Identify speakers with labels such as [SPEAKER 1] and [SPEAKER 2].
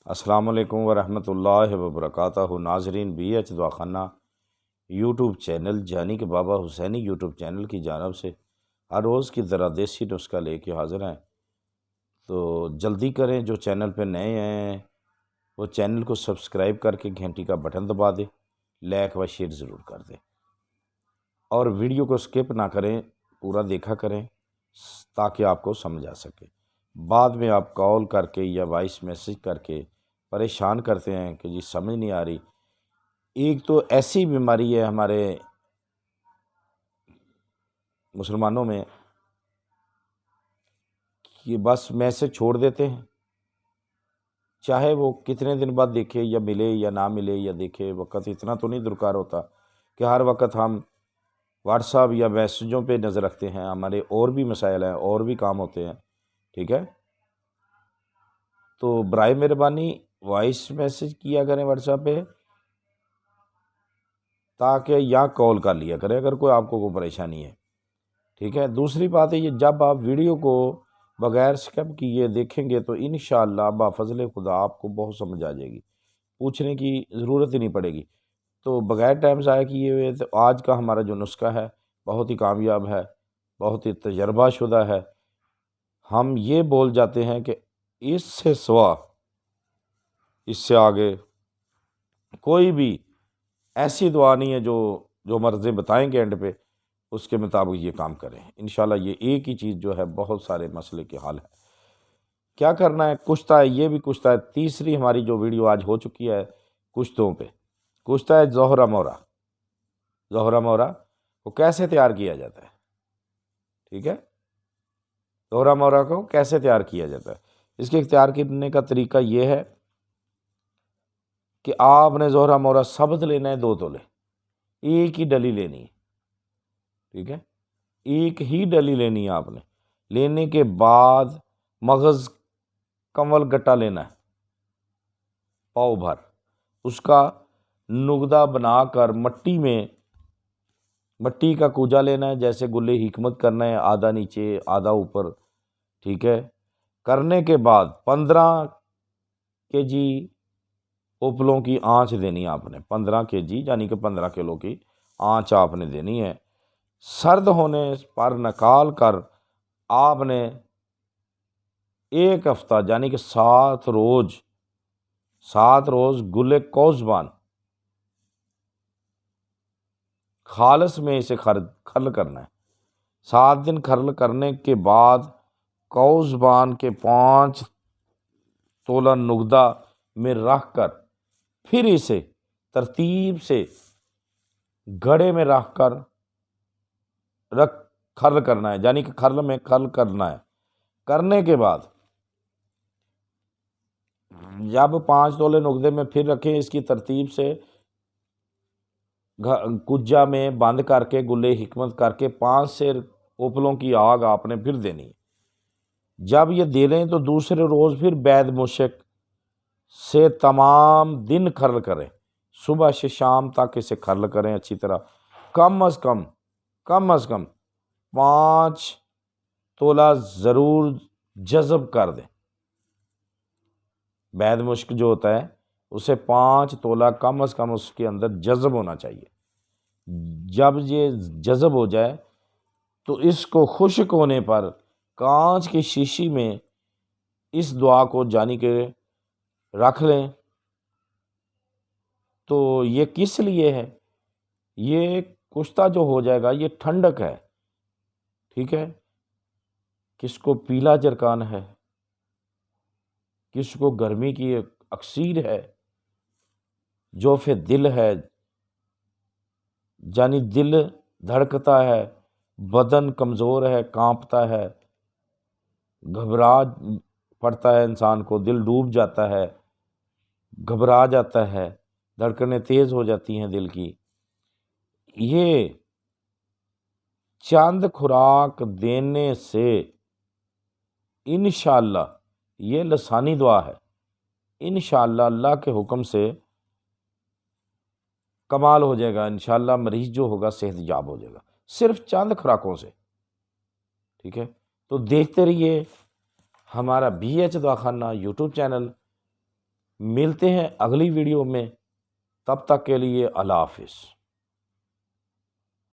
[SPEAKER 1] السلام علیکم ورحمۃ اللہ وبرکاتہ۔ ناظرین، بی ایچ دواخانہ یوٹیوب چینل یعنی کہ بابا حسینی یوٹیوب چینل کی جانب سے ہر روز کی طرح دیسی نسخہ لے کے حاضر ہیں، تو جلدی کریں۔ جو چینل پہ نئے ہیں وہ چینل کو سبسکرائب کر کے گھنٹی کا بٹن دبا دیں، لائک و شیئر ضرور کر دیں، اور ویڈیو کو سکپ نہ کریں، پورا دیکھا کریں تاکہ آپ کو سمجھ آ سکے۔ بعد میں آپ کال کر کے یا وائس میسج کر کے پریشان کرتے ہیں کہ جی سمجھ نہیں آ رہی۔ ایک تو ایسی بیماری ہے ہمارے مسلمانوں میں کہ بس میسج چھوڑ دیتے ہیں، چاہے وہ کتنے دن بعد دیکھے یا ملے یا نہ ملے یا دیکھے، وقت اتنا تو نہیں درکار ہوتا کہ ہر وقت ہم واٹس ایپ یا میسجوں پہ نظر رکھتے ہیں۔ ہمارے اور بھی مسائل ہیں، اور بھی کام ہوتے ہیں، ٹھیک ہے؟ تو برائے مہربانی وائس میسج کیا کریں واٹس ایپ پہ، تاکہ یا کال کر لیا کریں اگر کوئی آپ کو کوئی پریشانی ہے، ٹھیک ہے؟ دوسری بات ہے، یہ جب آپ ویڈیو کو بغیر سکپ کیے دیکھیں گے تو انشاءاللہ بفضل خدا آپ کو بہت سمجھ آ جائے گی، پوچھنے کی ضرورت ہی نہیں پڑے گی۔ تو بغیر ٹائم ضائع کیے ہوئے تو آج کا ہمارا جو نسخہ ہے بہت ہی کامیاب ہے، بہت ہی تجربہ شدہ ہے۔ ہم یہ بول جاتے ہیں کہ اس سے سوا، اس سے آگے کوئی بھی ایسی دعا نہیں ہے جو مرضیں بتائیں گے اینڈ پہ اس کے مطابق یہ کام کریں۔ انشاءاللہ یہ ایک ہی چیز جو ہے بہت سارے مسئلے کے حل ہے۔ کیا کرنا ہے؟ کشتہ ہے، یہ بھی کشتہ ہے۔ تیسری ہماری جو ویڈیو آج ہو چکی ہے کشتوں پہ، کشتہ ہے زہرہ مورا۔ زہرہ مورا کو کیسے تیار کیا جاتا ہے، ٹھیک ہے؟ زہرہ مورا کو کیسے تیار کیا جاتا ہے؟ اس کے تیار کرنے کا طریقہ یہ ہے کہ آپ نے زہرہ مورا ثبت لینا ہے 2 تولے، ایک ہی ڈلی لینی ہے، ٹھیک ہے؟ ایک ہی ڈلی لینی ہے آپ نے۔ لینے کے بعد مغز کنول گٹا لینا ہے پاؤ بھر، اس کا نگدہ بنا کر مٹی کا کوجا لینا ہے، جیسے گلِ حکمت کرنا ہے، آدھا نیچے آدھا اوپر، ٹھیک ہے؟ کرنے کے بعد 15 کے جی اوپلوں کی آنچ دینی ہے آپ نے، 15 کے جی یعنی کہ 15 کلو کی آنچ آپ نے دینی ہے۔ سرد ہونے پر نکال کر آپ نے 1 ہفتہ یعنی کہ 7 روز گلِ کوزبان خالص میں اسے کھرل کرنا ہے۔ 7 دن کھرل کرنے کے بعد کوزبان کے 5 تولہ نگدہ میں رکھ کر پھر اسے ترتیب سے گھڑے میں رکھ کر کھرل کرنا ہے، یعنی کہ کھرل میں کھرل کرنا ہے۔ کرنے کے بعد جب 5 تولے نگدے میں پھر رکھیں، اس کی ترتیب سے کجا میں بند کر کے گلِ حکمت کر کے 5 سے اوپلوں کی آگ آپ نے پھر دینی ہے۔ جب یہ دے لیں تو دوسرے روز پھر بید مشک سے تمام دن کھرل کریں، صبح سے شام تک اسے کھرل کریں اچھی طرح۔ کم از کم 5 تولہ ضرور جذب کر دیں۔ بید مشک جو ہوتا ہے اسے 5 تولہ کم از کم اس کے اندر جذب ہونا چاہیے۔ جب یہ جذب ہو جائے تو اس کو خشک ہونے پر کانچ کی شیشی میں اس دعا کو جانی کے رکھ لیں۔ تو یہ کس لیے ہے؟ یہ کشتہ جو ہو جائے گا یہ ٹھنڈک ہے، ٹھیک ہے؟ کس کو پیلا جرکان ہے، کس کو گرمی کی اکسیر ہے، جوف دل ہے، یعنی دل دھڑکتا ہے، بدن کمزور ہے، کانپتا ہے، گھبرا پڑتا ہے، انسان کو دل ڈوب جاتا ہے، گھبرا جاتا ہے، دھڑکنیں تیز ہو جاتی ہیں دل کی۔ یہ چند خوراک دینے سے انشاءاللہ یہ لسانی دعا ہے، انشاءاللہ اللہ کے حکم سے کمال ہو جائے گا، انشاءاللہ مریض جو ہوگا صحت یاب ہو جائے گا صرف چند خوراکوں سے، ٹھیک ہے؟ تو دیکھتے رہیے ہمارا بی ایچ دواخانہ یوٹیوب چینل، ملتے ہیں اگلی ویڈیو میں، تب تک کے لیے اللہ حافظ۔